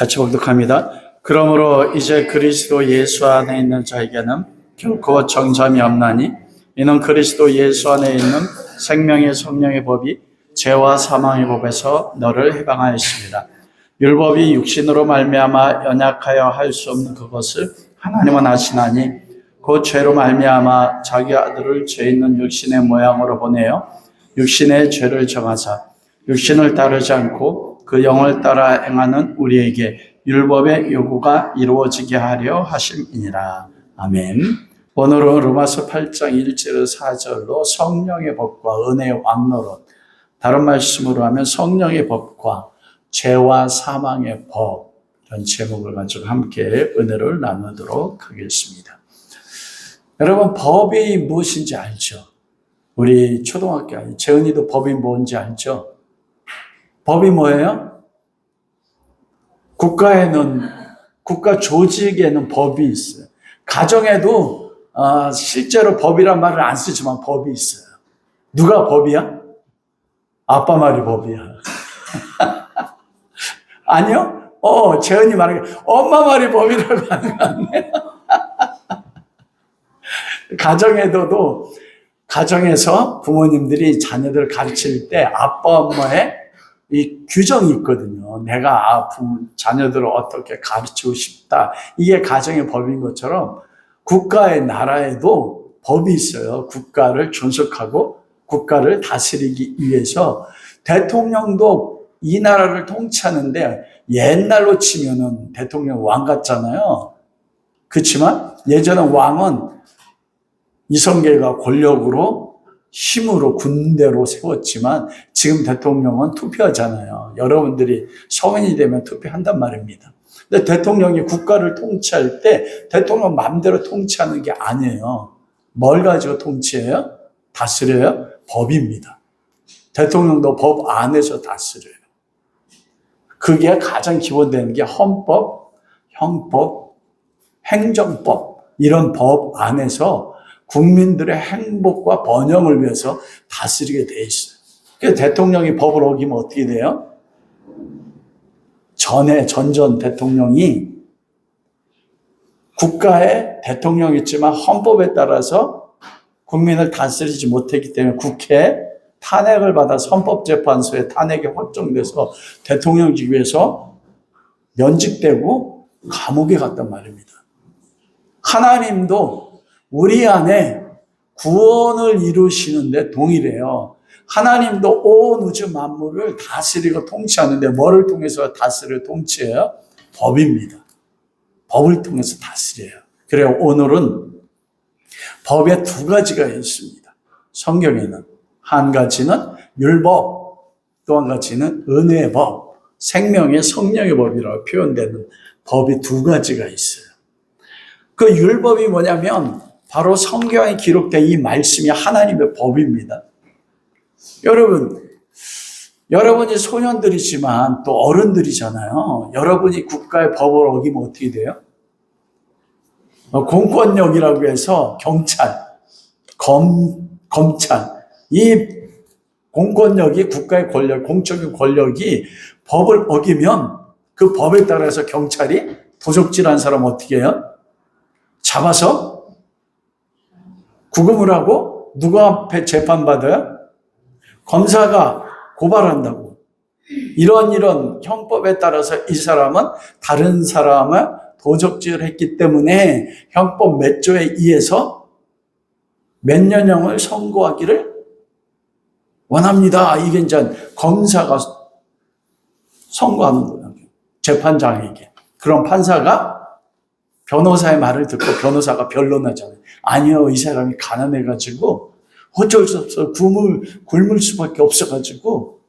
같이 봉독합니다. 그러므로 이제 그리스도 예수 안에 있는 자에게는 결코 정잠이 없나니 이는 그리스도 예수 안에 있는 생명의 성령의 법이 죄와 사망의 법에서 너를 해방하였습니다. 율법이 육신으로 말미암아 연약하여 할 수 없는 그것을 하나님은 아시나니 그 죄로 말미암아 자기 아들을 죄 있는 육신의 모양으로 보내어 육신의 죄를 정하사 육신을 따르지 않고 그 영을 따라 행하는 우리에게 율법의 요구가 이루어지게 하려 하심이니라. 아멘. 오늘은 로마서 8장 1절 4절로 성령의 법과 은혜의 왕노릇, 다른 말씀으로 하면 성령의 법과 죄와 사망의 법, 이런 제목을 가지고 함께 은혜를 나누도록 하겠습니다. 여러분, 법이 무엇인지 알죠? 우리 초등학교 아니 재은이도 법이 뭔지 알죠? 법이 뭐예요? 국가 조직에는 법이 있어요. 가정에도 실제로 법이란 말을 안 쓰지만 법이 있어요. 누가 법이야? 아빠 말이 법이야. 아니요? 재은이 말하는 게 엄마 말이 법이라고 하는 거 아니에요? 가정에서 부모님들이 자녀들을 가르칠 때 아빠 엄마의 이 규정이 있거든요. 내가 자녀들을 어떻게 가르치고 싶다. 이게 가정의 법인 것처럼 국가의 나라에도 법이 있어요. 국가를 존속하고 국가를 다스리기 위해서 대통령도 이 나라를 통치하는데 옛날로 치면은 대통령 왕 같잖아요. 그렇지만 예전에 왕은 이성계가 권력으로 힘으로 군대로 세웠지만 지금 대통령은 투표하잖아요. 여러분들이 성인이 되면 투표한단 말입니다. 근데 대통령이 국가를 통치할 때 대통령 마음대로 통치하는 게 아니에요. 뭘 가지고 통치해요? 다스려요? 법입니다. 대통령도 법 안에서 다스려요. 그게 가장 기본되는 게 헌법, 형법, 행정법, 이런 법 안에서 국민들의 행복과 번영을 위해서 다스리게 돼 있어요. 그래서 대통령이 법을 어기면 어떻게 돼요? 전 대통령이 국가의 대통령이지만 헌법에 따라서 국민을 다스리지 못했기 때문에 국회에 탄핵을 받아서 헌법재판소에 탄핵이 확정돼서 대통령직에서 면직되고 감옥에 갔단 말입니다. 하나님도 우리 안에 구원을 이루시는데 동일해요. 하나님도 온 우주 만물을 다스리고 통치하는데 뭐를 통해서 다스리고 통치해요? 법입니다. 법을 통해서 다스려요. 그래요. 오늘은 법에 두 가지가 있습니다. 성경에는 한 가지는 율법, 또 한 가지는 은혜의 법, 생명의 성령의 법이라고 표현되는 법이 두 가지가 있어요. 그 율법이 뭐냐면 바로 성경에 기록된 이 말씀이 하나님의 법입니다. 여러분이 소년들이지만 또 어른들이잖아요. 여러분이 국가의 법을 어기면 어떻게 돼요? 공권력이라고 해서 경찰, 검찰, 이 공권력이 국가의 권력, 공적인 권력이 법을 어기면 그 법에 따라서 경찰이 도적질한 사람 어떻게 해요? 잡아서 구금을 하고 누구 앞에 재판받아요? 검사가 고발한다고. 이런 형법에 따라서 이 사람은 다른 사람을 도적질을 했기 때문에 형법 몇 조에 의해서 몇 년형을 선고하기를 원합니다. 이게 이제 검사가 선고하는 거예요. 재판장에게. 그럼 판사가 변호사의 말을 듣고 변호사가 변론하잖아요. 아니요, 이 사람이 가난해가지고 어쩔 수 없어. 굶을 수밖에 없어가지고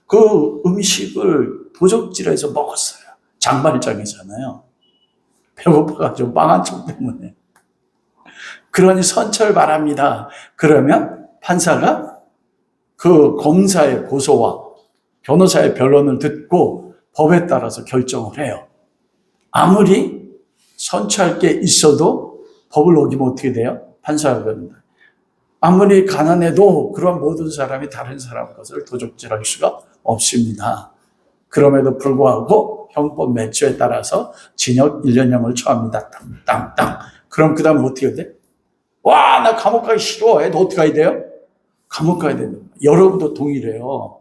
그 음식을 도적질해서 먹었어요. 장발장이잖아요. 배고파가지고 빵 한 쪽 때문에. 그러니 선처를 바랍니다. 그러면 판사가 그 검사의 고소와 변호사의 변론을 듣고 법에 따라서 결정을 해요. 아무리 선처할 게 있어도 법을 어기면 어떻게 돼요? 판사가 그런다. 아무리 가난해도 그런 모든 사람이 다른 사람 것을 도적질할 수가 없습니다. 그럼에도 불구하고 형법 몇 조에 따라서 징역 1년형을 처합니다. 땅. 그럼 그 다음에 어떻게 돼? 와, 나 감옥 가기 싫어. 너 어떻게 가야 돼요? 감옥 가야 된다. 여러분도 동일해요.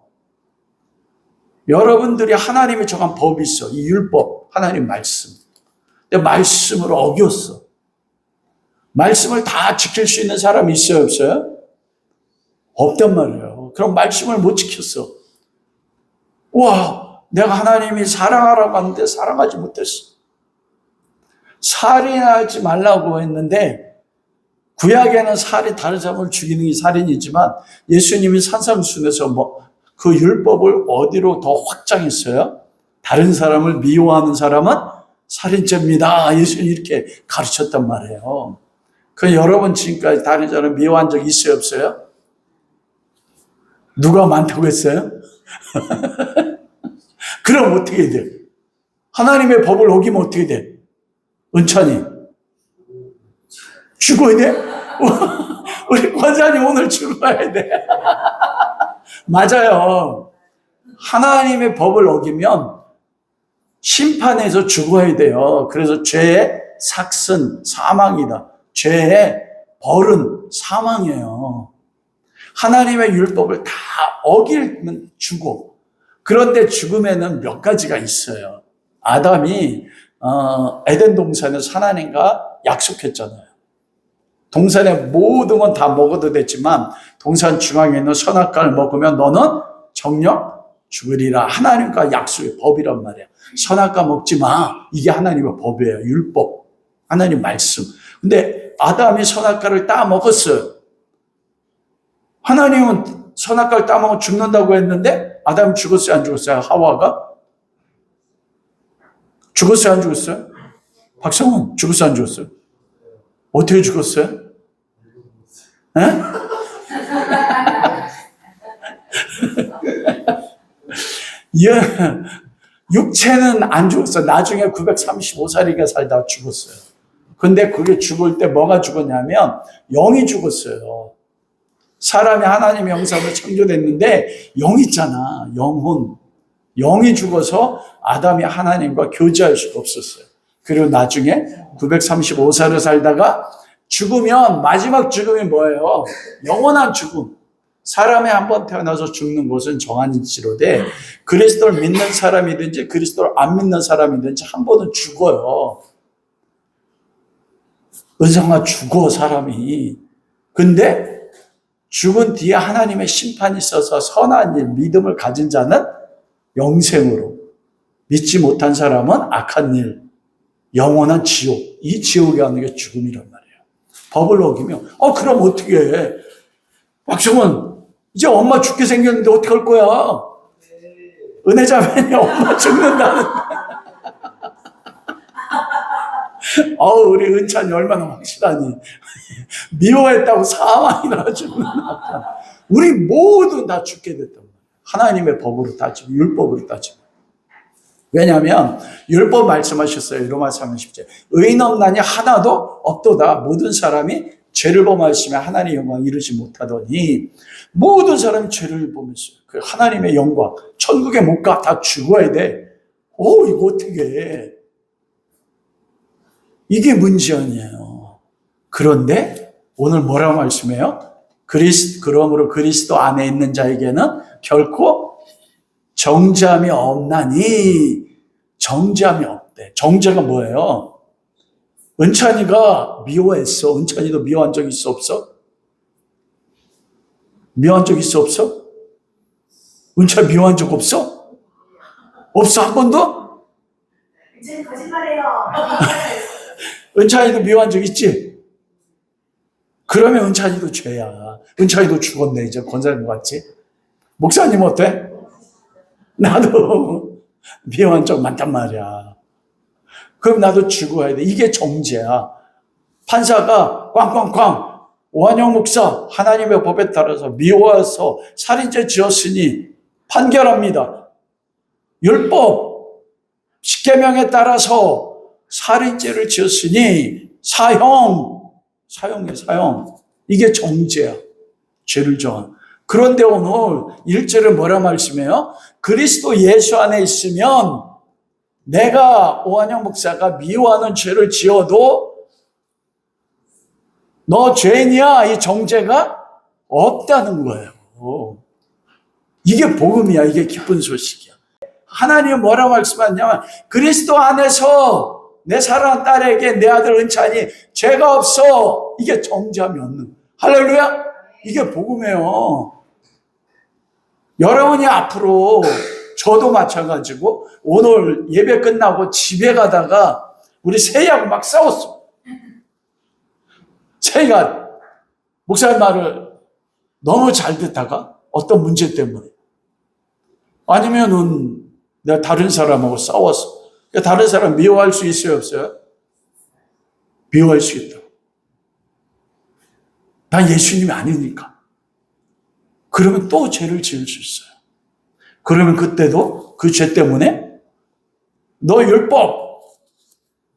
여러분들이 하나님이 정한 법이 있어. 이 율법, 하나님 말씀. 근데 말씀을 어겼어. 말씀을 다 지킬 수 있는 사람이 있어요, 없어요? 없단 말이에요. 그럼 말씀을 못 지켰어. 와, 내가 하나님이 사랑하라고 하는데 사랑하지 못했어. 살인하지 말라고 했는데 구약에는 살인, 다른 사람을 죽이는 게 살인이지만 예수님이 산상순에서 그 율법을 어디로 더 확장했어요? 다른 사람을 미워하는 사람은 살인죄입니다. 예수님이 이렇게 가르쳤단 말이에요. 그 여러분 지금까지 다른 사람 미워한 적 있어요, 없어요? 누가 많다고 했어요? 그럼 어떻게 돼? 하나님의 법을 어기면 어떻게 돼? 은찬이 죽어야 돼? 우리 권사님 오늘 죽어야 돼. 맞아요. 하나님의 법을 어기면 심판에서 죽어야 돼요. 그래서 죄의 삭슨 사망이다. 죄의 벌은 사망이에요. 하나님의 율법을 다 어기면 죽어. 그런데 죽음에는 몇 가지가 있어요. 아담이 에덴 동산에서 하나님과 약속했잖아요. 동산의 모든 건 다 먹어도 됐지만 동산 중앙에 있는 선악과를 먹으면 너는 정녕 죽으리라. 하나님과 약속의 법이란 말이야. 선악과 먹지 마. 이게 하나님의 법이에요. 율법. 하나님 말씀. 근데 아담이 선악과를 따 먹었어요. 하나님은 선악과를 따 먹어 죽는다고 했는데 아담이 죽었어요, 안 죽었어요? 하와가? 죽었어요, 안 죽었어요? 박성훈, 죽었어요, 안 죽었어요? 어떻게 죽었어요? 에? 육체는 안 죽었어요. 나중에 935살이가 살다가 죽었어요. 근데 그게 죽을 때 뭐가 죽었냐면 영이 죽었어요. 사람이 하나님의 형상으로 창조됐는데 영 있잖아. 영혼. 영이 죽어서 아담이 하나님과 교제할 수가 없었어요. 그리고 나중에 935살을 살다가 죽으면 마지막 죽음이 뭐예요? 영원한 죽음. 사람이 한번 태어나서 죽는 것은 정한 이치로되 그리스도를 믿는 사람이든지 그리스도를 안 믿는 사람이든지 한 번은 죽어요. 은성아 죽어 사람이. 근데 죽은 뒤에 하나님의 심판이 있어서 선한 일, 믿음을 가진 자는 영생으로, 믿지 못한 사람은 악한 일, 영원한 지옥. 이 지옥에 가는 게 죽음이란 말이에요. 법을 어기면 그럼 어떻게 해? 박정은 이제 엄마 죽게 생겼는데 어떻게 할 거야? 은혜자매니 엄마 죽는다는데. 우리 은찬이 얼마나 확실하니. 미워했다고 사망이나 죽는다. 우리 모두 다 죽게 됐단 말이에요. 하나님의 법으로 따지고 율법으로 따지고. 왜냐하면 율법 말씀하셨어요. 로마서 10절. 의인 없나니 하나도 없도다. 모든 사람이 죄를 범하시며 하나님의 영광 이루지 못하더니 모든 사람이 죄를 범했어요. 그 하나님의 영광 천국에 못 가. 다 죽어야 돼. 이거 어떻게 해. 이게 문제 아니에요. 그런데 오늘 뭐라고 말씀해요? 그러므로 그리스도 안에 있는 자에게는 결코 정죄함이 없나니. 정죄함이 없대. 정죄가 뭐예요? 은찬이가 미워했어. 은찬이도 미워한 적 있어, 없어? 미워한 적 있어, 없어? 은찬이 미워한 적 없어? 없어, 한 번도? 이제 거짓말해요. 은찬이도 미워한 적 있지? 그러면 은찬이도 죄야. 은찬이도 죽었네, 이제 권사님 같지? 목사님 어때? 나도 미워한 적 많단 말이야. 그럼 나도 죽어야 돼. 이게 정죄야. 판사가 꽝꽝꽝 오한영 목사 하나님의 법에 따라서 미워해서 살인죄 지었으니 판결합니다. 율법 10계명에 따라서 살인죄를 지었으니 사형. 이게 정죄야. 죄를 정한. 그런데 오늘 1절에 뭐라 말씀해요? 그리스도 예수 안에 있으면 내가 오한영 목사가 미워하는 죄를 지어도 너 죄인이야, 이 정죄가 없다는 거예요. 이게 복음이야. 이게 기쁜 소식이야. 하나님은 뭐라고 말씀하냐면 그리스도 안에서 내 사랑하는 딸에게 내 아들 은찬이 죄가 없어. 이게 정죄함이 없는. 할렐루야. 이게 복음이에요. 여러분이 앞으로 저도 마찬가지고 오늘 예배 끝나고 집에 가다가 우리 세희하고 막 싸웠어. 세희가 목사님 말을 너무 잘 듣다가 어떤 문제 때문에 아니면은 내가 다른 사람하고 싸웠어. 다른 사람 미워할 수 있어요, 없어요? 미워할 수 있다. 난 예수님이 아니니까. 그러면 또 죄를 지을 수 있어요. 그러면 그때도 그 죄 때문에 너 율법,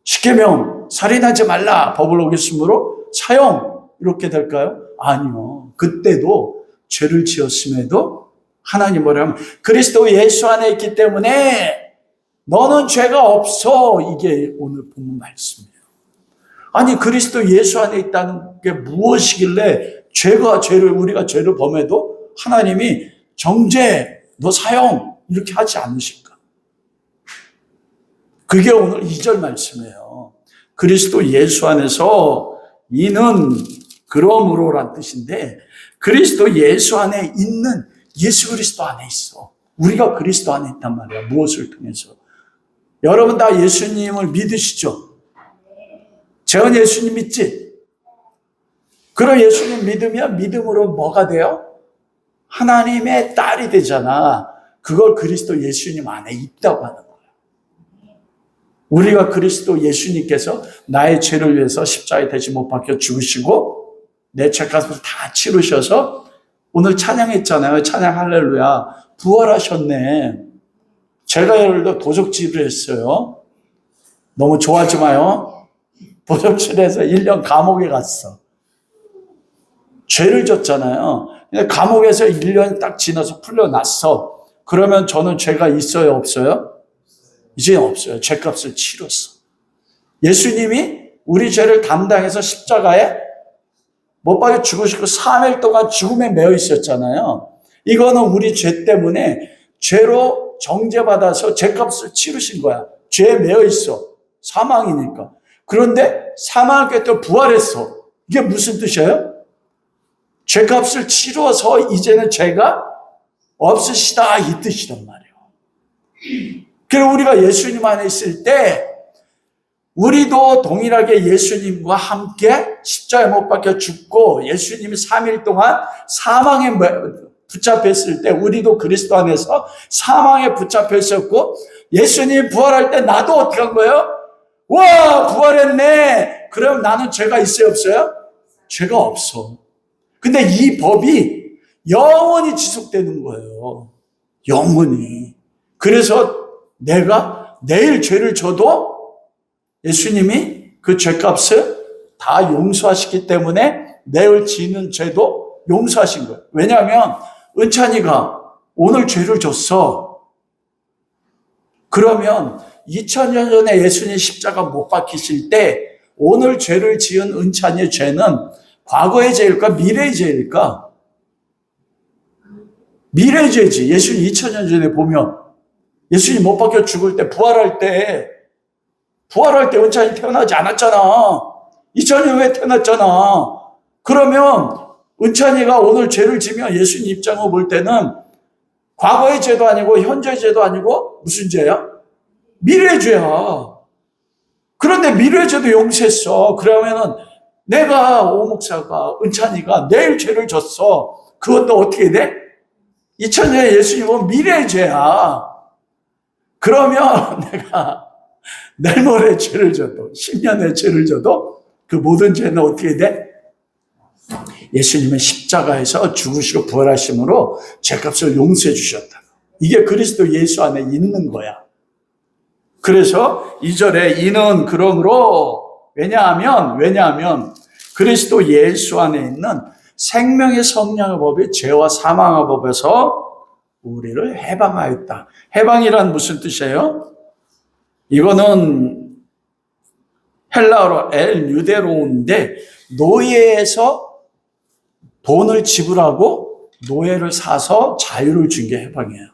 십계명, 살인하지 말라, 법을 어겼으므로 사형 이렇게 될까요? 아니요. 그때도 죄를 지었음에도 하나님 뭐라면 그리스도 예수 안에 있기 때문에 너는 죄가 없어. 이게 오늘 본문 말씀이에요. 아니 그리스도 예수 안에 있다는 게 무엇이길래 우리가 죄를 범해도 하나님이 정죄, 너 사형 이렇게 하지 않으실까? 그게 오늘 2절 말씀이에요. 그리스도 예수 안에서 이는 그러므로란 뜻인데 그리스도 예수 안에 있는 예수 그리스도 안에 있어. 우리가 그리스도 안에 있단 말이야. 무엇을 통해서? 여러분 다 예수님을 믿으시죠? 재원 예수님 믿지? 그럼 예수님 믿으면 믿음으로 뭐가 돼요? 하나님의 딸이 되잖아. 그걸 그리스도 예수님 안에 있다고 하는 거야. 우리가 그리스도 예수님께서 나의 죄를 위해서 십자가에 대신 못 박혀 죽으시고 내 죄값을 다 치르셔서 오늘 찬양했잖아요. 찬양 할렐루야. 부활하셨네. 제가 예를 들어 도적질을 했어요. 너무 좋아하지 마요. 도적질해서 1년 감옥에 갔어. 죄를 졌잖아요. 근데 감옥에서 1년 딱 지나서 풀려났어. 그러면 저는 죄가 있어요, 없어요? 이제 없어요. 죄값을 치렀어. 예수님이 우리 죄를 담당해서 십자가에 못 박여 죽으시고 3일 동안 죽음에 매여 있었잖아요. 이거는 우리 죄 때문에 죄로 정죄받아서 죄값을 치르신 거야. 죄에 매여 있어. 사망이니까. 그런데 사망을 또 부활했어. 이게 무슨 뜻이에요? 죄값을 치러서 이제는 죄가 없으시다 이 뜻이란 말이에요. 그래서 우리가 예수님 안에 있을 때 우리도 동일하게 예수님과 함께 십자가에 못 박혀 죽고 예수님이 3일 동안 사망에 붙잡혔을 때 우리도 그리스도 안에서 사망에 붙잡혀 있었고 예수님이 부활할 때 나도 어떻게 한 거예요? 와 부활했네. 그럼 나는 죄가 있어요 없어요? 죄가 없어. 근데 이 법이 영원히 지속되는 거예요. 영원히. 그래서 내가 내일 죄를 져도 예수님이 그 죄값을 다 용서하시기 때문에 내일 지는 죄도 용서하신 거예요. 왜냐하면 은찬이가 오늘 죄를 졌어. 그러면 2000년 전에 예수님 십자가 못 박히실 때 오늘 죄를 지은 은찬이의 죄는 과거의 죄일까 미래의 죄일까? 미래의 죄지. 예수님 2000년 전에 보면 예수님 못 박혀 죽을 때 부활할 때 은찬이 태어나지 않았잖아. 2000년 후에 태어났잖아. 그러면 은찬이가 오늘 죄를 지면 예수님 입장으로 볼 때는 과거의 죄도 아니고 현재의 죄도 아니고 무슨 죄야? 미래의 죄야. 그런데 미래의 죄도 용서했어. 그러면은 내가 오 목사가 은찬이가 내일 죄를 졌어. 그것도 어떻게 돼? 2000년에 예수님은 미래의 죄야. 그러면 내가 내일 모레 죄를 져도 10년의 죄를 져도 그 모든 죄는 어떻게 돼? 예수님은 십자가에서 죽으시고 부활하심으로 죄값을 용서해 주셨다. 이게 그리스도 예수 안에 있는 거야. 그래서 2절에 이는 그러므로 왜냐하면 그리스도 예수 안에 있는 생명의 성령의 법이 죄와 사망의 법에서 우리를 해방하였다. 해방이란 무슨 뜻이에요? 이거는 헬라어로 유대로인데 노예에서 돈을 지불하고 노예를 사서 자유를 준 게 해방이에요.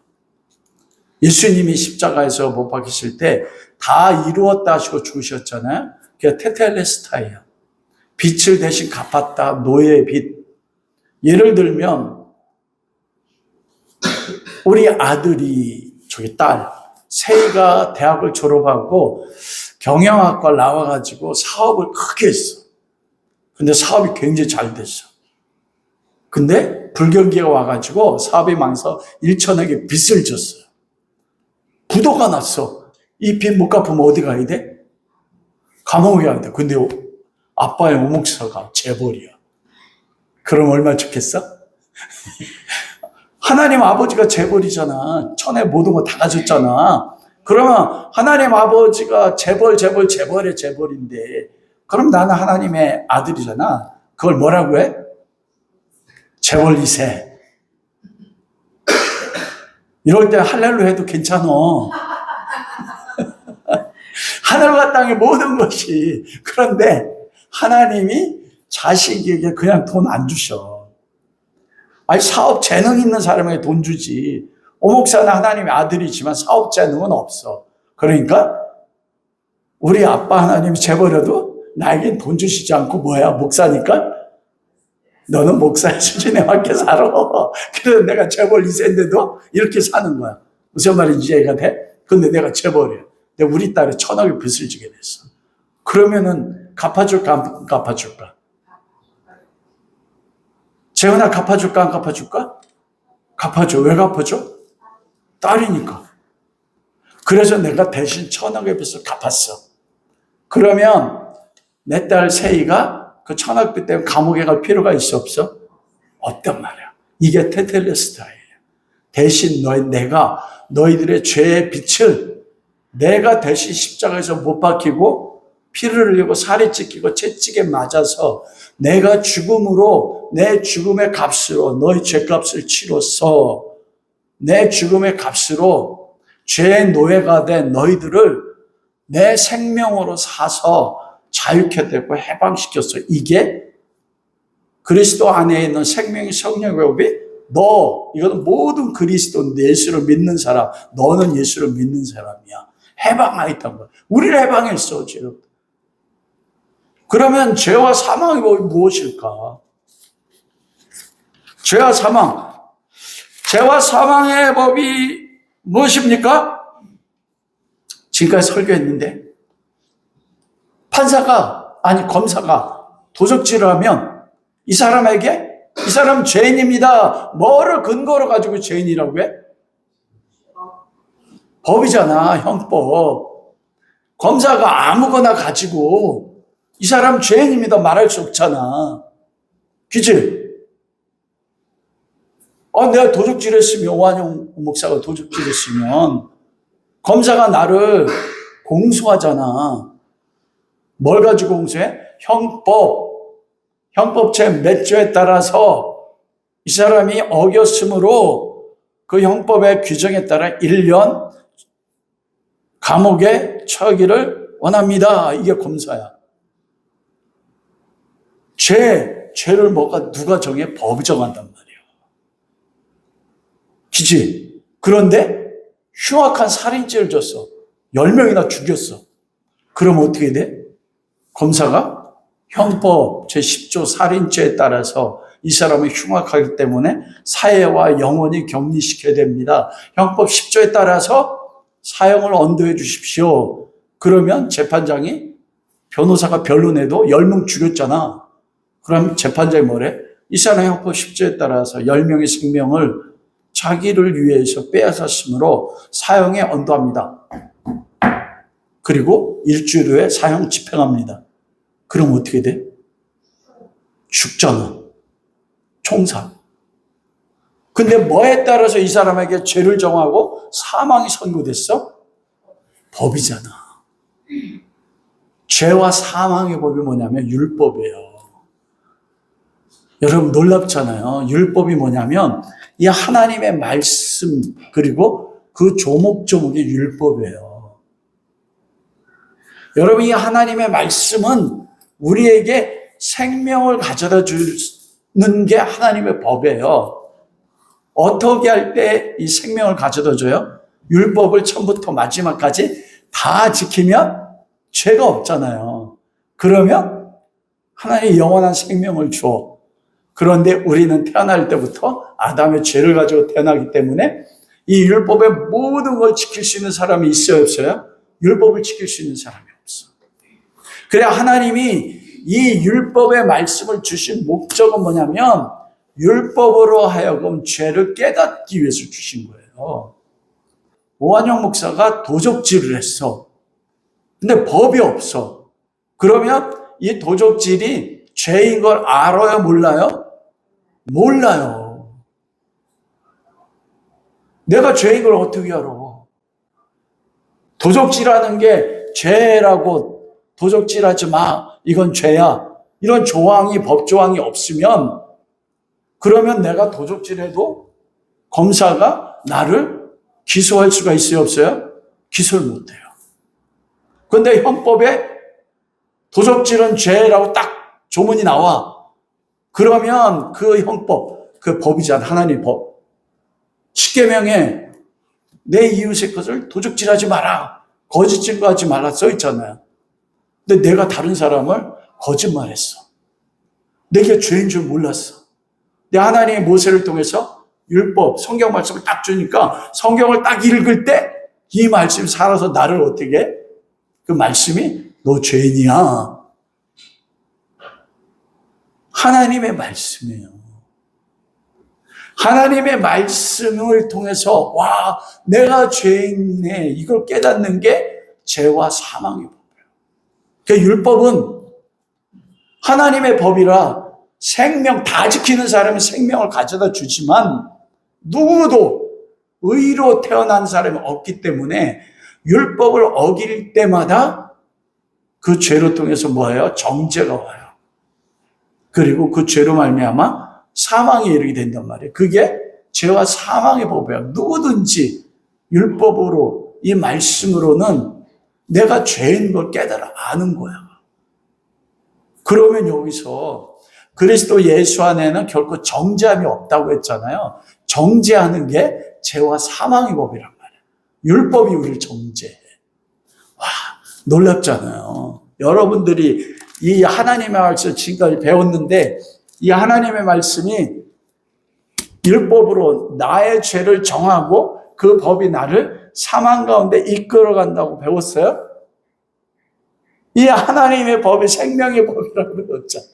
예수님이 십자가에서 못 박히실 때 다 이루었다 하시고 죽으셨잖아요. 그게 테텔레스타예요. 빚을 대신 갚았다. 노예의 빚. 예를 들면 우리 아들이 저기 딸 세이가 대학을 졸업하고 경영학과 나와가지고 사업을 크게 했어. 근데 사업이 굉장히 잘 됐어. 근데 불경기가 와가지고 사업이 망해서 1천억의 빚을 졌어요. 부도가 났어. 이 빚 못 갚으면 어디 가야 돼? 감옥에 가야 돼. 근데 아빠의 오목사가 재벌이야. 그럼 얼마나 좋겠어? 하나님 아버지가 재벌이잖아. 천에 모든 거 다 가졌잖아. 그러면 하나님 아버지가 재벌의 재벌인데 그럼 나는 하나님의 아들이잖아. 그걸 뭐라고 해? 재벌 2세. 이럴 때 할렐루야 해도 괜찮아. 하늘과 땅의 모든 것이. 그런데 하나님이 자식에게 그냥 돈 안 주셔. 아니 사업 재능 있는 사람에게 돈 주지. 오목사는 하나님의 아들이지만 사업 재능은 없어. 그러니까 우리 아빠 하나님이 재벌여도 나에겐 돈 주시지 않고 뭐야? 목사니까? 너는 목사의 수준에 맞게 살아. 그래서 내가 재벌 2세인데도 이렇게 사는 거야. 무슨 말인지 이해가 돼? 근데 내가 재벌이야. 근데 우리 딸이 1,000억의 빚을 지게 됐어. 그러면은 갚아줄까 안 갚아줄까? 재훈아 갚아줄까 안 갚아줄까? 갚아줘. 왜 갚아줘? 딸이니까. 그래서 내가 대신 1,000억의 빚을 갚았어. 그러면 내 딸 세이가 그 1,000억 빚 때문에 감옥에 갈 필요가 있어 없어? 없단 말이야. 이게 테텔레스타예요. 대신 내가 너희들의 죄의 빚을 내가 대신 십자가에서 못 박히고 피를 흘리고 살이 찢기고 채찍에 맞아서 내가 죽음으로 내 죽음의 값으로 너희 죄값을 치러서 내 죽음의 값으로 죄의 노예가 된 너희들을 내 생명으로 사서 자유케 되고 해방시켰어. 이게 그리스도 안에 있는 생명의 성령의 법이 이거는 모든 그리스도 예수를 믿는 사람, 너는 예수를 믿는 사람이야. 해방하였단 거야. 우리를 해방했어, 죄로. 그러면 죄와 사망의 법이 무엇일까? 죄와 사망. 죄와 사망의 법이 무엇입니까? 지금까지 설교했는데 검사가 도적질을 하면 이 사람 죄인입니다. 뭐를 근거로 가지고 죄인이라고 해? 법이잖아, 형법. 검사가 아무거나 가지고 이 사람 죄인입니다 말할 수 없잖아. 그치? 내가 도적질했으면, 오한영 목사가 도적질했으면 검사가 나를 공소하잖아. 뭘 가지고 공소해? 형법제 몇 조에 따라서 이 사람이 어겼으므로 그 형법의 규정에 따라 1년 감옥에 처하기를 원합니다. 이게 검사야. 죄를 누가 정해? 법이 정한단 말이야. 그치? 그런데 흉악한 살인죄를 졌어. 10명이나 죽였어. 그럼 어떻게 돼? 검사가 형법 제10조 살인죄에 따라서 이 사람이 흉악하기 때문에 사회와 영원히 격리시켜야 됩니다. 형법 10조에 따라서 사형을 언도해 주십시오. 그러면 재판장이 변호사가 변론해도 10명 죽였잖아. 그럼 재판장이 뭐래? 이 사람 형법 10조에 따라서 10명의 생명을 자기를 위해서 빼앗았으므로 사형에 언도합니다. 그리고 일주일 후에 사형 집행합니다. 그럼 어떻게 돼? 죽잖아. 총살. 근데 뭐에 따라서 이 사람에게 죄를 정하고 사망이 선고됐어? 법이잖아. 죄와 사망의 법이 뭐냐면 율법이에요. 여러분 놀랍잖아요. 율법이 뭐냐면 이 하나님의 말씀 그리고 그 조목조목이 율법이에요. 여러분 이 하나님의 말씀은 우리에게 생명을 가져다 주는 게 하나님의 법이에요. 어떻게 할 때 이 생명을 가져다 줘요? 율법을 처음부터 마지막까지 다 지키면 죄가 없잖아요. 그러면 하나님이 영원한 생명을 줘. 그런데 우리는 태어날 때부터 아담의 죄를 가지고 태어나기 때문에 이 율법의 모든 걸 지킬 수 있는 사람이 있어요, 없어요? 율법을 지킬 수 있는 사람이 없어. 그래 하나님이 이 율법의 말씀을 주신 목적은 뭐냐면 율법으로 하여금 죄를 깨닫기 위해서 주신 거예요. 오한영 목사가 도적질을 했어. 근데 법이 없어. 그러면 이 도적질이 죄인 걸 알아요, 몰라요? 몰라요. 내가 죄인 걸 어떻게 알아? 도적질하는 게 죄라고 도적질하지 마. 이건 죄야. 이런 조항이 법조항이 없으면 그러면 내가 도적질해도 검사가 나를 기소할 수가 있어요, 없어요? 기소를 못해요. 그런데 헌법에 도적질은 죄라고 딱 조문이 나와. 그러면 그 헌법, 그 법이잖아, 하나님 법. 십계명에 내 이웃의 것을 도적질하지 마라, 거짓 증거하지 마라 써 있잖아요. 근데 내가 다른 사람을 거짓말했어. 내가 죄인 줄 몰랐어. 근데 하나님이 모세를 통해서 율법, 성경 말씀을 딱 주니까 성경을 딱 읽을 때 이 말씀이 살아서 나를 어떻게 해? 그 말씀이 너 죄인이야. 하나님의 말씀이에요. 하나님의 말씀을 통해서 와 내가 죄인이네 이걸 깨닫는 게 죄와 사망의 법이에요. 그러니까 율법은 하나님의 법이라 생명 다 지키는 사람이 생명을 가져다 주지만 누구도 의로 태어난 사람이 없기 때문에 율법을 어길 때마다 그 죄로 통해서 뭐예요? 정죄가 와요. 그리고 그 죄로 말미암아 사망에 이르게 된단 말이에요. 그게 죄와 사망의 법이에요. 누구든지 율법으로 이 말씀으로는 내가 죄인 걸 깨달아 아는 거야. 그러면 여기서 그리스도 예수 안에는 결코 정죄함이 없다고 했잖아요. 정죄하는 게 죄와 사망의 법이란 말이에요. 율법이 우리를 정죄해. 와, 놀랍잖아요. 여러분들이 이 하나님의 말씀을 지금까지 배웠는데 이 하나님의 말씀이 율법으로 나의 죄를 정하고 그 법이 나를 사망 가운데 이끌어간다고 배웠어요? 이 하나님의 법이 생명의 법이라고 배웠잖아.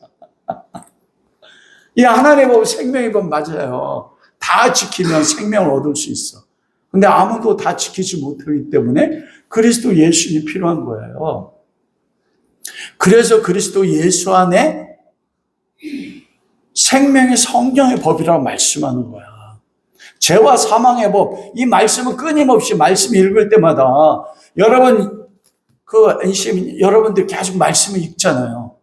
이 하나님의 법이 생명의 법 맞아요. 다 지키면 생명을 얻을 수 있어. 근데 아무도 다 지키지 못하기 때문에 그리스도 예수님이 필요한 거예요. 그래서 그리스도 예수 안에 생명의 성령의 법이라고 말씀하는 거야. 죄와 사망의 법, 이 말씀은 끊임없이 말씀 읽을 때마다 여러분 여러분들 계속 말씀을 읽잖아요.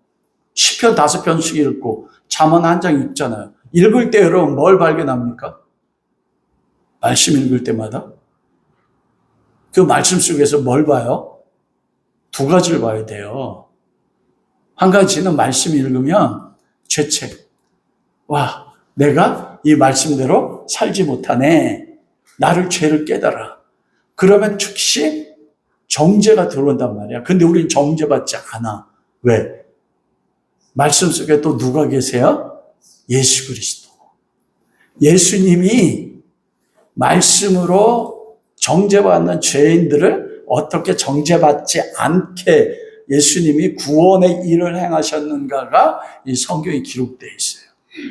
시편 5편씩 읽고 잠언 1장 읽잖아요. 읽을 때 여러분 뭘 발견합니까? 말씀 읽을 때마다 그 말씀 속에서 뭘 봐요? 2가지를 봐야 돼요. 한 가지는 말씀 읽으면 죄책. 와, 내가 이 말씀대로 살지 못하네. 나를 죄를 깨달아. 그러면 즉시 정죄가 들어온단 말이야. 근데 우린 정죄받지 않아. 왜? 말씀 속에 또 누가 계세요? 예수 그리스도. 예수님이 말씀으로 정죄받는 죄인들을 어떻게 정죄받지 않게 예수님이 구원의 일을 행하셨는가가 이 성경에 기록되어 있어요.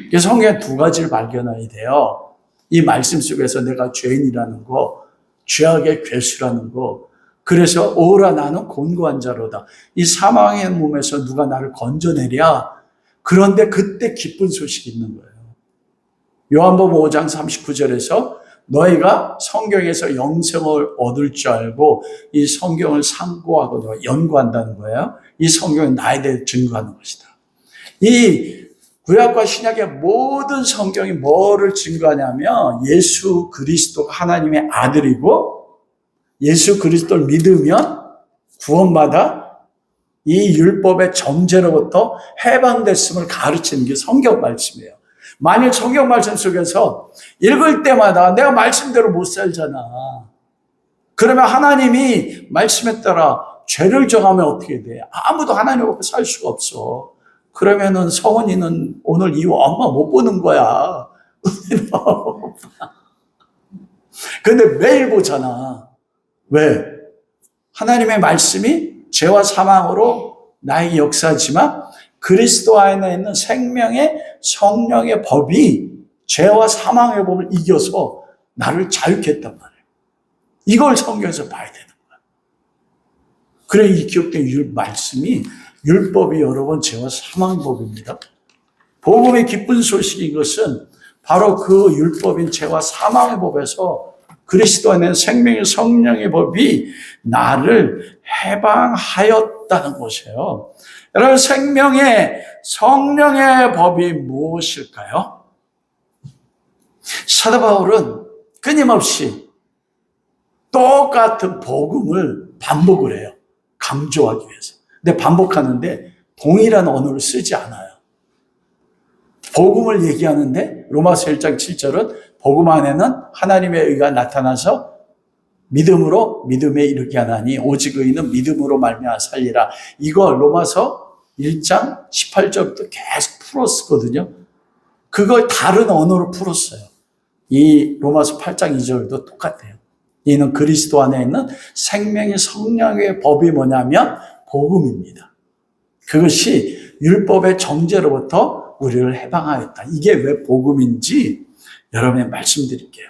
그래서 성경에 2가지를 발견해야 돼요. 이 말씀 속에서 내가 죄인이라는 거, 죄악의 괴수라는 거. 그래서 오라 나는 곤고한 자로다. 이 사망의 몸에서 누가 나를 건져내랴. 그런데 그때 기쁜 소식이 있는 거예요. 요한복음 5장 39절에서 너희가 성경에서 영생을 얻을 줄 알고 이 성경을 상고하고 연구한다는 거예요. 이 성경은 나에 대해 증거하는 것이다. 이 구약과 신약의 모든 성경이 뭐를 증거하냐면 예수 그리스도가 하나님의 아들이고 예수 그리스도를 믿으면 구원받아 이 율법의 정죄로부터 해방됐음을 가르치는 게 성경 말씀이에요. 만일 성경 말씀 속에서 읽을 때마다 내가 말씀대로 못 살잖아. 그러면 하나님이 말씀에 따라 죄를 정하면 어떻게 돼? 아무도 하나님 앞에 살 수가 없어. 그러면은 성은이는 오늘 이후 엄마 못 보는 거야. 근데 매일 보잖아. 왜? 하나님의 말씀이 죄와 사망으로 나에게 역사하지만 그리스도 안에 있는 생명의 성령의 법이 죄와 사망의 법을 이겨서 나를 자유케 했단 말이에요. 이걸 성경에서 봐야 되는 거야. 그래 이 기억된 말씀이 율법이 여러분 죄와 사망의 법입니다. 복음의 기쁜 소식인 것은 바로 그 율법인 죄와 사망의 법에서 그리스도 안에 생명의 성령의 법이 나를 해방하였다는 것이에요. 여러분 생명의 성령의 법이 무엇일까요? 사도 바울은 끊임없이 똑같은 복음을 반복을 해요. 강조하기 위해서. 근데 반복하는데 동일한 언어를 쓰지 않아요. 복음을 얘기하는데 로마서 1장 7절은 복음 안에는 하나님의 의가 나타나서 믿음으로 믿음에 이르게 하나니 오직 의인은 믿음으로 말미암아 살리라. 이거 로마서 1장 18절부터 계속 풀었거든요. 그걸 다른 언어로 풀었어요. 이 로마서 8장 2절도 똑같아요. 이는 그리스도 안에 있는 생명의 성령의 법이 뭐냐면 복음입니다. 그것이 율법의 정죄로부터 우리를 해방하였다. 이게 왜 복음인지 여러분에 말씀드릴게요.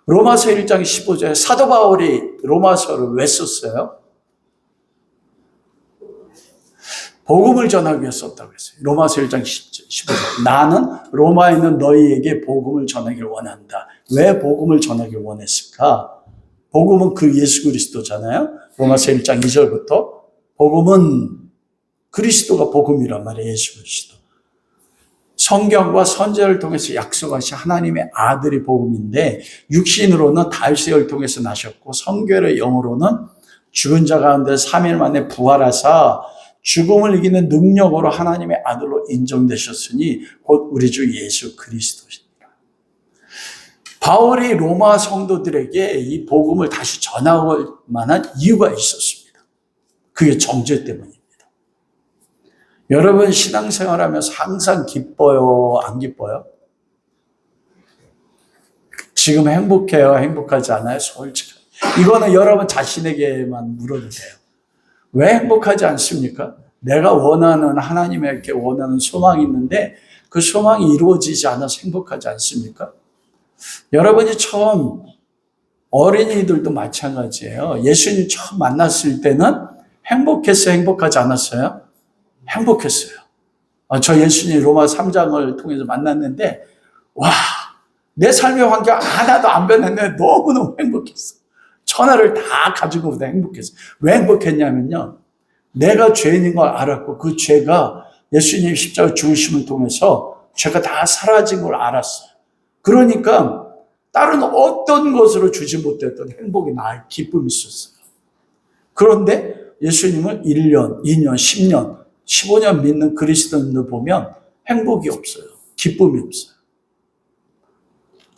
로마서 1장 15절에 사도 바울이 로마서를 왜 썼어요? 복음을 전하기 위해 썼다고 했어요. 로마서 1장 15절. 나는 로마에 있는 너희에게 복음을 전하기를 원한다. 왜 복음을 전하기를 원했을까? 복음은 그 예수 그리스도잖아요. 로마서 1장 2절부터 복음은 그리스도가 복음이란 말이에요. 예수 그리스도. 성경과 선지자를 통해서 약속하신 하나님의 아들이 복음인데 육신으로는 다윗을 통해서 나셨고 성결의 영으로는 죽은 자 가운데 3일 만에 부활하사 죽음을 이기는 능력으로 하나님의 아들로 인정되셨으니 곧 우리 주 예수 그리스도시니라. 바울이 로마 성도들에게 이 복음을 다시 전할 만한 이유가 있었습니다. 그게 정죄 때문입니다. 여러분 신앙생활하면서 항상 기뻐요? 안 기뻐요? 지금 행복해요? 행복하지 않아요? 솔직히. 이거는 여러분 자신에게만 물어도 돼요. 왜 행복하지 않습니까? 내가 원하는 하나님에게 원하는 소망이 있는데 그 소망이 이루어지지 않아서 행복하지 않습니까? 여러분이 처음 어린이들도 마찬가지예요. 예수님 처음 만났을 때는 행복했어요? 행복하지 않았어요? 행복했어요. 저 예수님 로마 3장을 통해서 만났는데 와, 내 삶의 환경 하나도 안 변했는데 너무너무 행복했어. 천하를 다 가지고 행복했어. 왜 행복했냐면요. 내가 죄인인 걸 알았고 그 죄가 예수님 십자가 죽으심을 통해서 죄가 다 사라진 걸 알았어요. 그러니까 다른 어떤 것으로 주지 못했던 행복이 나의 기쁨이 있었어요. 그런데 예수님을 1년, 2년, 10년, 15년 믿는 그리스도인들 보면 행복이 없어요. 기쁨이 없어요.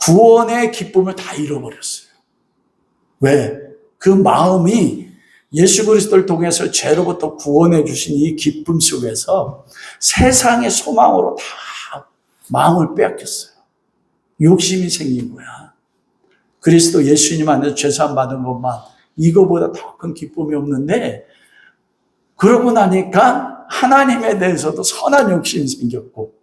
구원의 기쁨을 다 잃어버렸어요. 왜? 그 마음이 예수 그리스도를 통해서 죄로부터 구원해 주신 이 기쁨 속에서 세상의 소망으로 다 마음을 빼앗겼어요. 욕심이 생긴 거야. 그리스도 예수님 안에서 죄사함 받은 것만 이거보다 더 큰 기쁨이 없는데 그러고 나니까 하나님에 대해서도 선한 욕심이 생겼고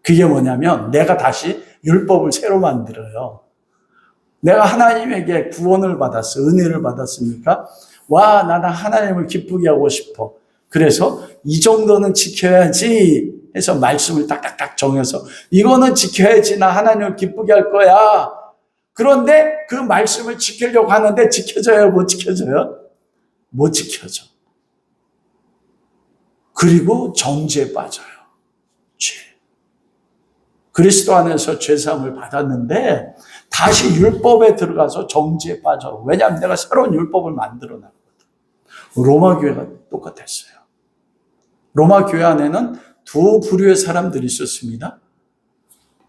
그게 뭐냐면 내가 다시 율법을 새로 만들어요. 내가 하나님에게 구원을 받았어. 은혜를 받았으니까 와 나는 하나님을 기쁘게 하고 싶어. 그래서 이 정도는 지켜야지 해서 말씀을 딱딱딱 정해서 이거는 지켜야지 나 하나님을 기쁘게 할 거야. 그런데 그 말씀을 지키려고 하는데 지켜져요? 못 지켜져요? 못 지켜져. 그리고 정죄에 빠져요. 죄. 그리스도 안에서 죄사함을 받았는데 다시 율법에 들어가서 정죄에 빠져. 왜냐하면 내가 새로운 율법을 만들어 놨거든. 로마 교회가 똑같았어요. 로마 교회 안에는 두 부류의 사람들이 있었습니다.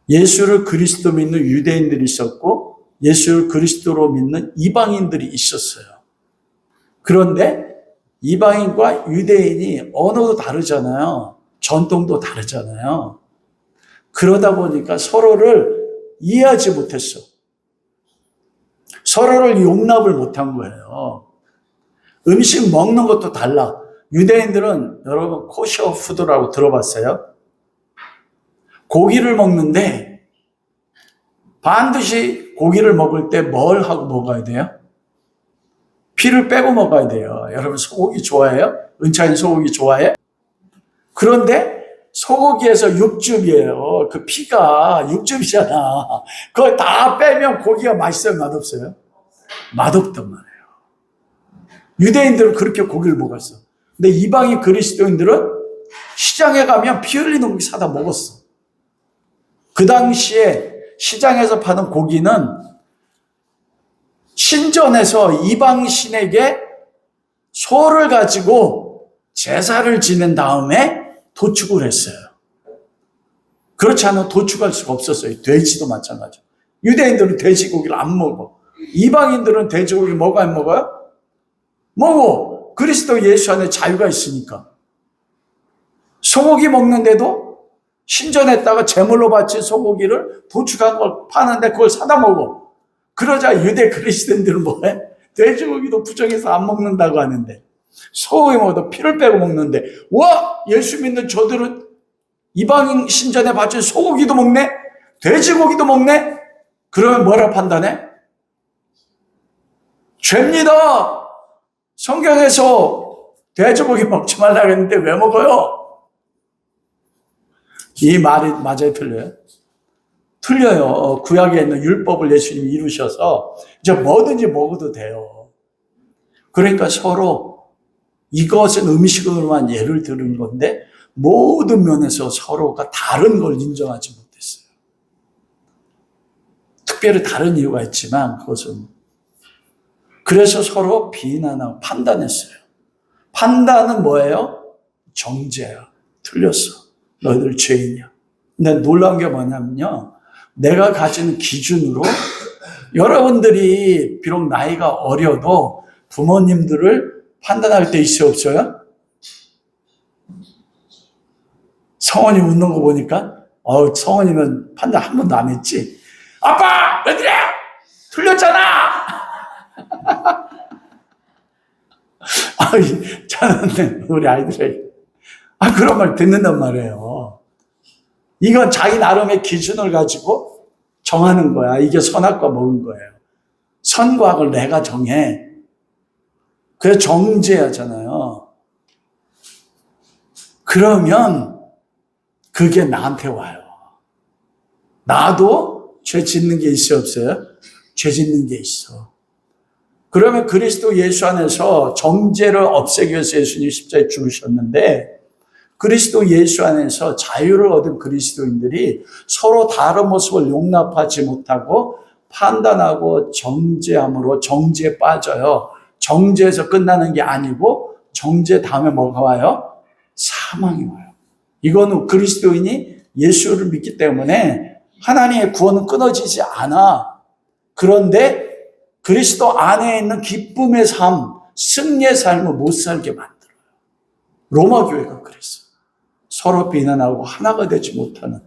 예수를 그리스도 믿는 유대인들이 있었고 예수를 그리스도로 믿는 이방인들이 있었어요. 그런데 이방인과 유대인이 언어도 다르잖아요. 전통도 다르잖아요. 그러다 보니까 서로를 이해하지 못했어. 서로를 용납을 못한 거예요. 음식 먹는 것도 달라. 유대인들은 여러분 코셔 푸드라고 들어봤어요? 고기를 먹는데 반드시 고기를 먹을 때 뭘 하고 먹어야 돼요? 피를 빼고 먹어야 돼요. 여러분 소고기 좋아해요? 은찬이 소고기 좋아해? 그런데 소고기에서 육즙이에요. 그 피가 육즙이잖아. 그걸 다 빼면 고기가 맛있어요? 맛없어요? 맛없단 말이에요. 유대인들은 그렇게 고기를 먹었어. 근데 이방인 그리스도인들은 시장에 가면 피 흘리는 고기 사다 먹었어. 그 당시에 시장에서 파는 고기는 신전에서 이방신에게 소를 가지고 제사를 지낸 다음에 도축을 했어요. 그렇지 않으면 도축할 수가 없었어요. 돼지도 마찬가지. 유대인들은 돼지고기를 안 먹어. 이방인들은 돼지고기를 먹어 안 먹어요? 먹어. 그리스도 예수 안에 자유가 있으니까. 소고기 먹는데도 신전에다가 제물로 바친 소고기를 도축한 걸 파는데 그걸 사다 먹어. 그러자 유대 그리스도인들은 뭐해? 돼지고기도 부정해서 안 먹는다고 하는데 소고기 먹어도 피를 빼고 먹는데 와! 예수 믿는 저들은 이방인 신전에 바친 소고기도 먹네? 돼지고기도 먹네? 그러면 뭐라 판단해? 죄입니다. 성경에서 돼지고기 먹지 말라고 했는데 왜 먹어요? 이 말이 맞아요, 틀려요? 틀려요. 구약에 있는 율법을 예수님이 이루셔서 이제 뭐든지 먹어도 돼요. 그러니까 서로 이것은 음식으로만 예를 들은 건데 모든 면에서 서로가 다른 걸 인정하지 못했어요. 특별히 다른 이유가 있지만 그것은 그래서 서로 비난하고 판단했어요. 판단은 뭐예요? 정죄야. 틀렸어. 너희들 죄인이야. 근데 놀라운 게 뭐냐면요. 내가 가진 기준으로 여러분들이 비록 나이가 어려도 부모님들을 판단할 때 있어요, 없어요? 성원이 웃는 거 보니까 성원이는 판단 한 번도 안 했지. 아빠! 어디래? 틀렸잖아! 저는 우리 아이들에게 그런 말 듣는단 말이에요. 이건 자기 나름의 기준을 가지고 정하는 거야. 이게 선악과 먹은 거예요. 선과 악을 내가 정해. 그래서 정죄하잖아요. 그러면 그게 나한테 와요. 나도 죄 짓는 게 있어요, 없어요? 죄 짓는 게 있어. 그러면 그리스도 예수 안에서 정죄를 없애기 위해서 예수님이 십자가에 죽으셨는데 그리스도 예수 안에서 자유를 얻은 그리스도인들이 서로 다른 모습을 용납하지 못하고 판단하고 정죄함으로 정죄에 빠져요. 정죄에서 끝나는 게 아니고 정죄 다음에 뭐가 와요? 사망이 와요. 이거는 그리스도인이 예수를 믿기 때문에 하나님의 구원은 끊어지지 않아. 그런데 그리스도 안에 있는 기쁨의 삶, 승리의 삶을 못 살게 만들어요. 로마 교회가 그랬어요. 서로 비난하고 하나가 되지 못하는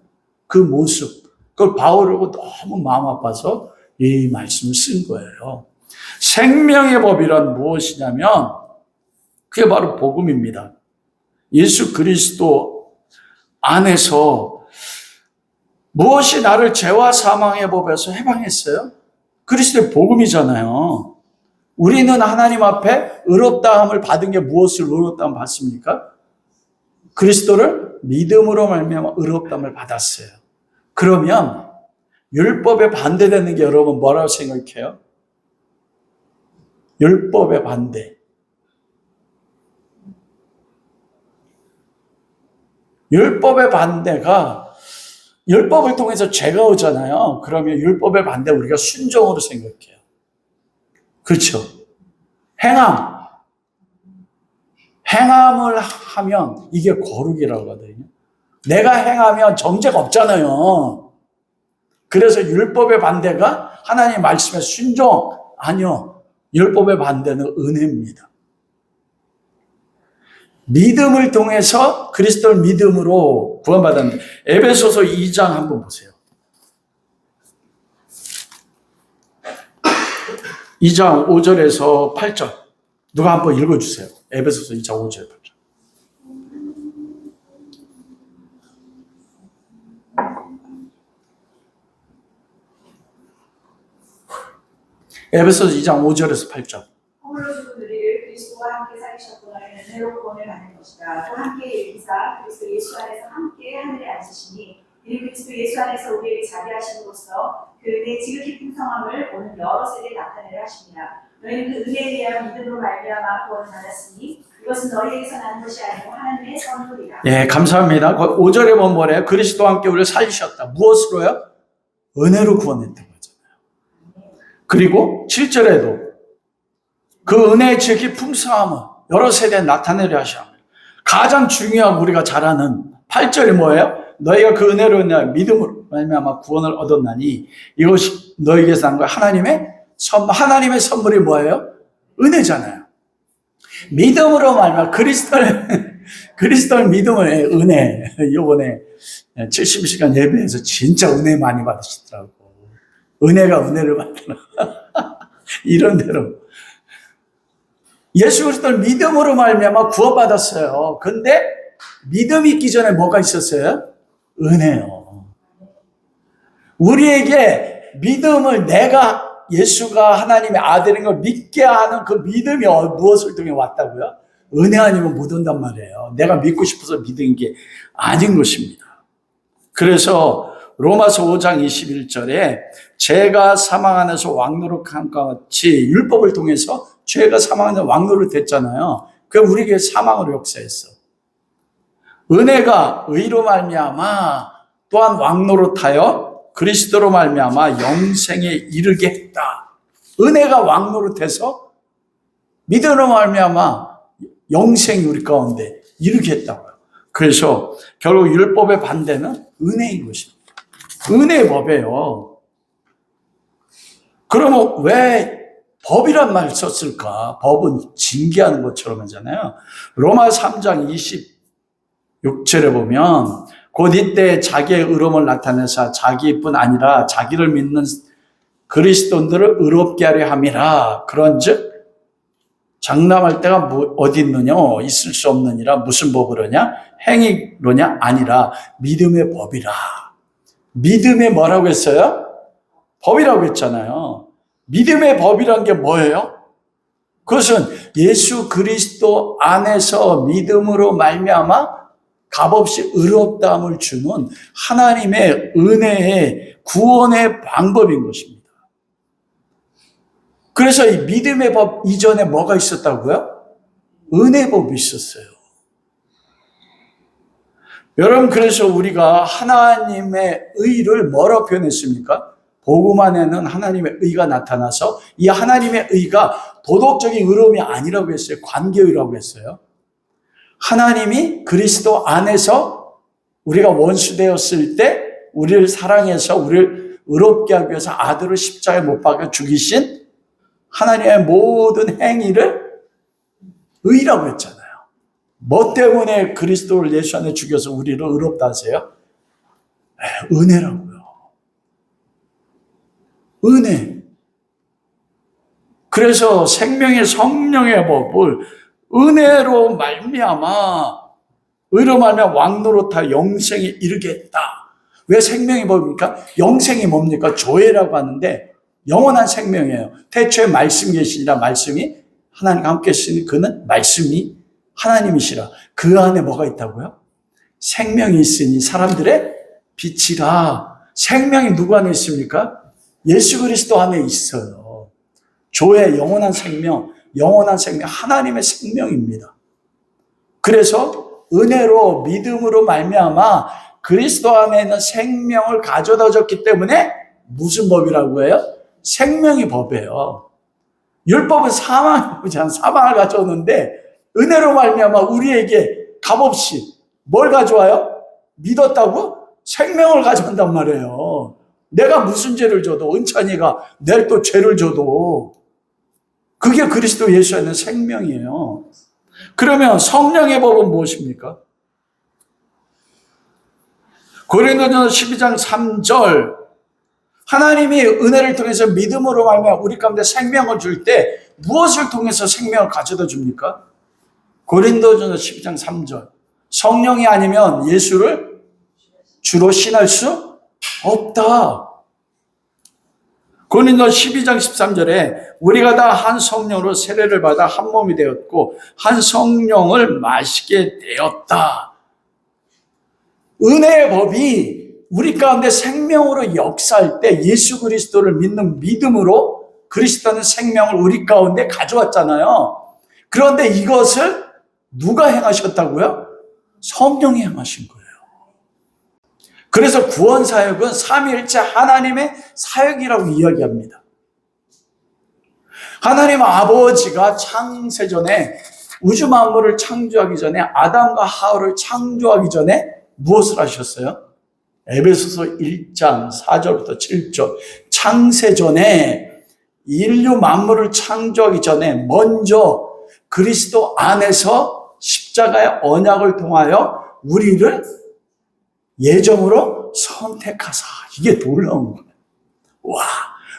그 모습, 그걸 바울하고 너무 마음 아파서 이 말씀을 쓴 거예요. 생명의 법이란 무엇이냐면 그게 바로 복음입니다. 예수 그리스도 안에서 무엇이 나를 죄와 사망의 법에서 해방했어요? 그리스도의 복음이잖아요. 우리는 하나님 앞에 의롭다함을 받은 게 무엇을 의롭다함을 받습니까? 그리스도를 믿음으로 말미암아 의롭다함을 받았어요. 그러면 율법에 반대되는 게 여러분 뭐라고 생각해요? 율법의 반대. 율법의 반대가 율법을 통해서 죄가 오잖아요. 그러면 율법에 반대 우리가 순종으로 생각해요. 그렇죠? 행함을 하면 이게 거룩이라고 하거든요. 내가 행하면 정죄가 없잖아요. 그래서 율법의 반대가 하나님 말씀의 순종, 아니요. 율법의 반대는 은혜입니다. 믿음을 통해서 그리스도를 믿음으로 구원받았는데, 에베소서 2장 한번 보세요. 2장 5절에서 8절. 누가 한번 읽어주세요. 에베소서 2장 5절 8절. 에베소서 2장 5절에서 8절. 허물로 죽은 우리를 그리스도와 함께 살리셨구나. 이는 은혜로 구원을 받는 것이다. 또 함께 일기사 그리스도 예수 안에서 함께 하늘에 앉으시니 이는 그리스도 예수 안에서 우리에게 자비하심으로써 그 은혜의 지극히 풍성함을 오는 여러 세대에 나타내려 하십니다. 너희는 그 은혜에 대한 믿음으로 말미암아 구원을 받았으니 이것은 너희에게서 난 것이 아니고 하나님의 선물이라. 예, 감사합니다. 5절에 보면 뭐래요? 그리스도와 함께 우리를 살리셨다. 무엇으로요? 은혜로 구원했다고 하잖아요. 그리고 7절에도 그 은혜의 지극히 풍성함을 여러 세대에 나타내려 하십니다. 가장 중요하고 우리가 잘 아는 8절이 뭐예요? 너희가 그 은혜로 인하여 믿음으로 말미암아 구원을 얻었나니 이것이 너희에게서 난 거야. 하나님의 선물이 뭐예요? 은혜잖아요. 믿음으로 말미암아 그리스도를 믿음을 은혜. 이번에 70시간 예배에서 진짜 은혜 많이 받으시더라고. 은혜가 은혜를 받더라. 이런 대로 예수 그리스도를 믿음으로 말미암아 구원받았어요. 근데 믿음이 있기 전에 뭐가 있었어요? 은혜요. 우리에게 믿음을 내가 예수가 하나님의 아들인 걸 믿게 하는 그 믿음이 무엇을 통해 왔다고요? 은혜 아니면 못 온단 말이에요. 내가 믿고 싶어서 믿은 게 아닌 것입니다. 그래서 로마서 5장 21절에 죄가 사망 안에서 왕노릇한 것 같이 율법을 통해서 죄가 사망 안에서 왕노릇 됐잖아요. 그게 우리에게 사망으로 역사했어. 은혜가 의로 말미암아 또한 왕노릇하여 그리스도로 말미암아 영생에 이르게 했다. 은혜가 왕노릇해서 믿음으로 말미암아 영생이 우리 가운데 이르게 했다고요. 그래서 결국 율법의 반대는 은혜인 것입니다. 은혜의 법이에요. 그러면 왜 법이란 말을 썼을까? 법은 징계하는 것처럼 하잖아요. 로마 3장 26절에 보면 곧 이때 자기의 의로움을 나타내사 자기뿐 아니라 자기를 믿는 그리스도인들을 의롭게 하려 함이라. 그런즉 장담할 때가 어디 있느냐? 있을 수 없느니라. 무슨 법으로냐? 행위로냐? 아니라 믿음의 법이라. 믿음의 뭐라고 했어요? 법이라고 했잖아요. 믿음의 법이란 게 뭐예요? 그것은 예수 그리스도 안에서 믿음으로 말미암아 값없이 의롭다함을 주는 하나님의 은혜의 구원의 방법인 것입니다. 그래서 이 믿음의 법 이전에 뭐가 있었다고요? 은혜의 법이 있었어요. 여러분, 그래서 우리가 하나님의 의를 뭐라고 표현했습니까? 복음 안에는 하나님의 의가 나타나서 이 하나님의 의가 도덕적인 의로움이 아니라고 했어요. 관계의라고 했어요. 하나님이 그리스도 안에서 우리가 원수 되었을 때 우리를 사랑해서 우리를 의롭게 하기 위해서 아들을 십자가에 못 박아 죽이신 하나님의 모든 행위를 의라고 했잖아요. 뭐 때문에 그리스도를 예수 안에 죽여서 우리를 의롭다 하세요? 은혜라고요. 은혜. 그래서 생명의 성령의 법을 은혜로 말미암아 의로 말미암아 왕노릇하 영생에 이르게 했다. 왜 생명의 법입니까? 영생이 뭡니까? 조회라고 하는데 영원한 생명이에요. 태초에 말씀 계시니라. 말씀이 하나님과 함께 계시니 그는 말씀이 하나님이시라. 그 안에 뭐가 있다고요? 생명이 있으니 사람들의 빛이라. 생명이 누구 안에 있습니까? 예수 그리스도 안에 있어요. 조회, 영원한 생명, 하나님의 생명입니다. 그래서 은혜로 믿음으로 말미암아 그리스도 안에 있는 생명을 가져다 줬기 때문에 무슨 법이라고 해요? 생명의 법이에요. 율법은 사망을 가져오는데 은혜로 말미암아 우리에게 값없이 뭘 가져와요? 믿었다고? 생명을 가져온단 말이에요. 내가 무슨 죄를 져도 은찬이가 내일 또 죄를 져도 그게 그리스도 예수 안에 생명이에요. 그러면 성령의 법은 무엇입니까? 고린도전서 12장 3절 하나님이 은혜를 통해서 믿음으로 말미암아 우리 가운데 생명을 줄 때 무엇을 통해서 생명을 가져다 줍니까? 고린도전서 12장 3절 성령이 아니면 예수를 주로 신할 수 없다. 고린도 12장 13절에 우리가 다 한 성령으로 세례를 받아 한 몸이 되었고 한 성령을 마시게 되었다. 은혜의 법이 우리 가운데 생명으로 역사할 때 예수 그리스도를 믿는 믿음으로 그리스도는 생명을 우리 가운데 가져왔잖아요. 그런데 이것을 누가 행하셨다고요? 성령이 행하신 거예요. 그래서 구원 사역은 삼위일체 하나님의 사역이라고 이야기합니다. 하나님 아버지가 창세전에 우주 만물을 창조하기 전에 아담과 하와를 창조하기 전에 무엇을 하셨어요? 에베소서 1장 4절부터 7절 창세전에 인류 만물을 창조하기 전에 먼저 그리스도 안에서 십자가의 언약을 통하여 우리를 예정으로 선택하사. 이게 놀라운 거예요. 와,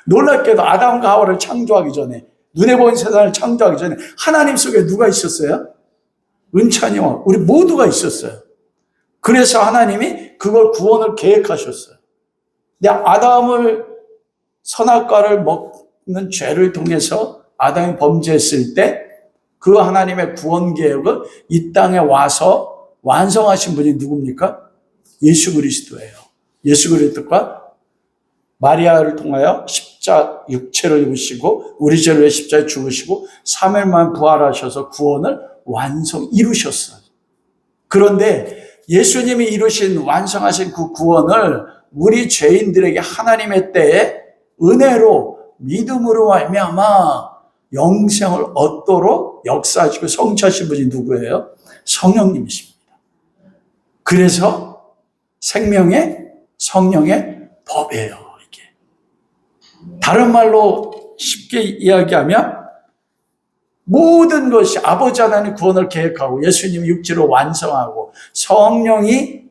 놀랍게도 아담과 하와를 창조하기 전에 눈에 보이는 세상을 창조하기 전에 하나님 속에 누가 있었어요? 은찬이와 우리 모두가 있었어요. 그래서 하나님이 그걸 구원을 계획하셨어요. 근데 아담을 선악과를 먹는 죄를 통해서 아담이 범죄했을 때 그 하나님의 구원 계획을 이 땅에 와서 완성하신 분이 누굽니까? 예수 그리스도예요. 예수 그리스도가 마리아를 통하여 육체를 입으시고 우리 죄를 위해 십자가에 죽으시고 3일 만에 부활하셔서 구원을 이루셨어요. 그런데 예수님이 이루신 완성하신 그 구원을 우리 죄인들에게 하나님의 때에 은혜로 믿음으로 말미암아 영생을 얻도록 역사하시고 성취하신 분이 누구예요? 성령님이십니다. 그래서 성령의 법이에요. 이게 다른 말로 쉽게 이야기하면 모든 것이 아버지 하나님 구원을 계획하고 예수님이 육체로 완성하고 성령이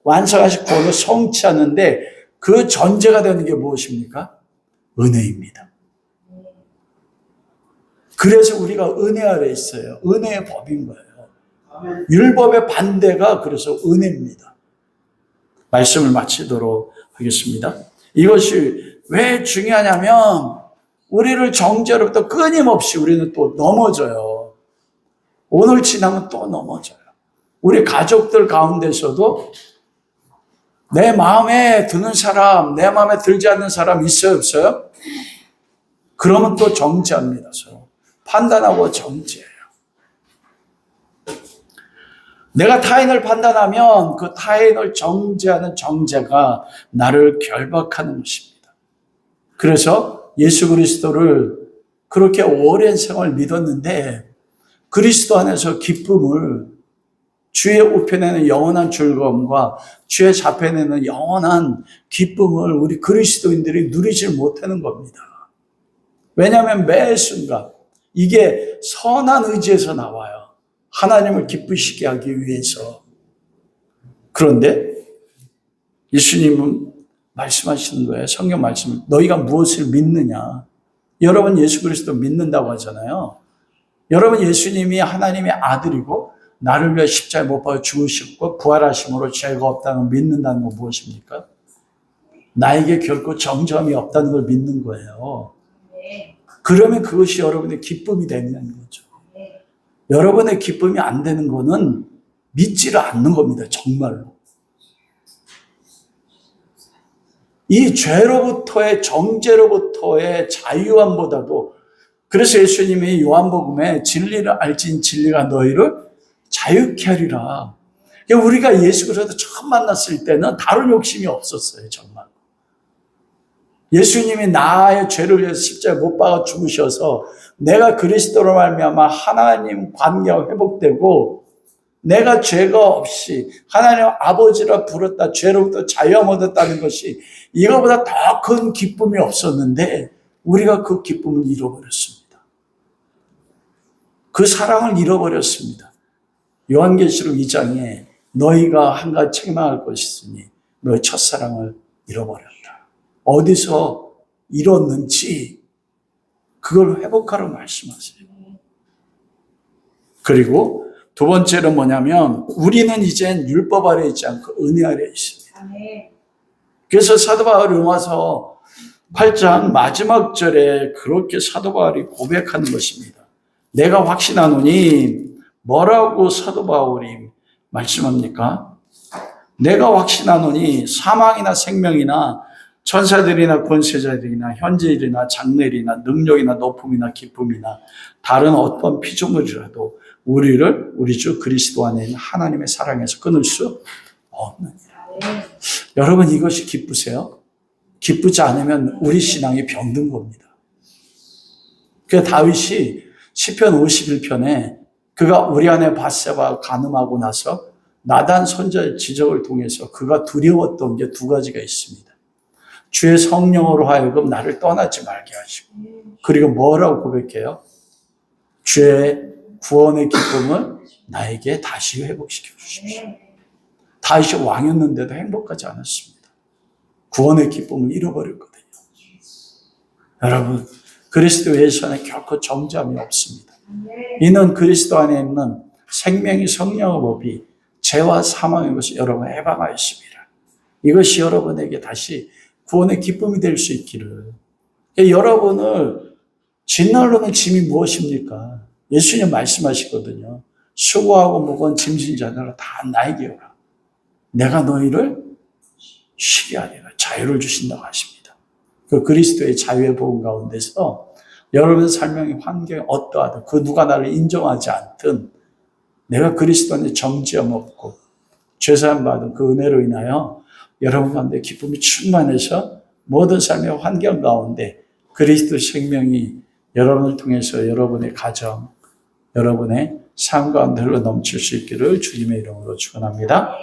완성하신 구원을 성취하는데 그 전제가 되는 게 무엇입니까? 은혜입니다. 그래서 우리가 은혜 아래 있어요. 은혜의 법인 거예요. 율법의 반대가 그래서 은혜입니다. 말씀을 마치도록 하겠습니다. 이것이 왜 중요하냐면 우리를 정죄로부터 끊임없이 우리는 또 넘어져요. 오늘 지나면 또 넘어져요. 우리 가족들 가운데서도 내 마음에 드는 사람, 내 마음에 들지 않는 사람 있어요, 없어요? 그러면 또 정죄합니다. 서로. 판단하고 정죄해요. 내가 타인을 판단하면 그 타인을 정죄하는 정죄가 나를 결박하는 것입니다. 그래서 예수 그리스도를 그렇게 오랜 생을 믿었는데 그리스도 안에서 기쁨을 주의 우편에는 영원한 즐거움과 주의 좌편에는 영원한 기쁨을 우리 그리스도인들이 누리지 못하는 겁니다. 왜냐하면 매 순간 이게 선한 의지에서 나와요. 하나님을 기쁘시게 하기 위해서. 그런데 예수님은 말씀하시는 거예요. 성경 말씀. 너희가 무엇을 믿느냐. 여러분 예수 그리스도 믿는다고 하잖아요. 여러분 예수님이 하나님의 아들이고 나를 위해 십자가에 못 박아 죽으셨고 부활하심으로 죄가 없다는 걸 믿는다는 건 무엇입니까? 나에게 결코 정점이 없다는 걸 믿는 거예요. 그러면 그것이 여러분의 기쁨이 되는 거죠. 여러분의 기쁨이 안 되는 거는 믿지를 않는 겁니다. 정말로. 이 죄로부터의 정죄로부터의 자유함보다도 그래서 예수님이 요한복음에 진리를 알진 진리가 너희를 자유케 하리라. 그러니까 우리가 예수 그리스도 처음 만났을 때는 다른 욕심이 없었어요, 정말. 예수님이 나의 죄를 위해서 십자가에 못 박아 죽으셔서 내가 그리스도로 말미암아 하나님 관계가 회복되고 내가 죄가 없이 하나님 아버지라 부르다 죄로부터 자유함 얻었다는 것이 이거보다 더 큰 기쁨이 없었는데 우리가 그 기쁨을 잃어버렸습니다. 그 사랑을 잃어버렸습니다. 요한계시록 2장에 너희가 한 가지 책망할 것이 있으니 너희 첫사랑을 잃어버렸다. 어디서 잃었는지 그걸 회복하라고 말씀하세요. 그리고 두 번째는 뭐냐면 우리는 이젠 율법 아래 있지 않고 은혜 아래 있습니다. 그래서 사도 바울이 로마서 8장 마지막 절에 그렇게 사도 바울이 고백하는 것입니다. 내가 확신하노니 뭐라고 사도 바울이 말씀합니까? 내가 확신하노니 사망이나 생명이나 천사들이나 권세자들이나 현재일이나 장래일이나 능력이나 높음이나 기쁨이나 다른 어떤 피조물이라도 우리를 우리 주 그리스도 안에 있는 하나님의 사랑에서 끊을 수 없느니라. 여러분 이것이 기쁘세요? 기쁘지 않으면 우리 신앙이 병든 겁니다. 그 다윗이 시편 51편에 그가 우리 안에 밧세바가 간음하고 나서 나단 선자의 지적을 통해서 그가 두려웠던 게 두 가지가 있습니다. 주의 성령으로 하여금 나를 떠나지 말게 하시고 그리고 뭐라고 고백해요? 주의 구원의 기쁨을 나에게 다시 회복시켜 주십시오. 다윗이 왕이었는데도 행복하지 않았습니다. 구원의 기쁨을 잃어버렸거든요. 여러분 그리스도 예수 안에 결코 정죄함이 없습니다. 이는 그리스도 안에 있는 생명이 성령의 법이 죄와 사망의 것을 여러분 해방하였습니다. 이것이 여러분에게 다시 구원의 기쁨이 될 수 있기를. 여러분을 진날로는 짐이 무엇입니까? 예수님 말씀하시거든요. 수고하고 무거운 짐진 자들아 다 나에게 오라. 내가 너희를 쉬게 하리라. 자유를 주신다고 하십니다. 그 그리스도의 자유의 복음 가운데서 여러분 삶의 환경이 어떠하든 그 누가 나를 인정하지 않든 내가 그리스도 안에 정죄함 없고 죄사함 받은 그 은혜로 인하여 여러분 가운데 기쁨이 충만해서 모든 삶의 환경 가운데 그리스도 생명이 여러분을 통해서 여러분의 가정, 여러분의 삶 가운데 흘러 넘칠 수 있기를 주님의 이름으로 축원합니다.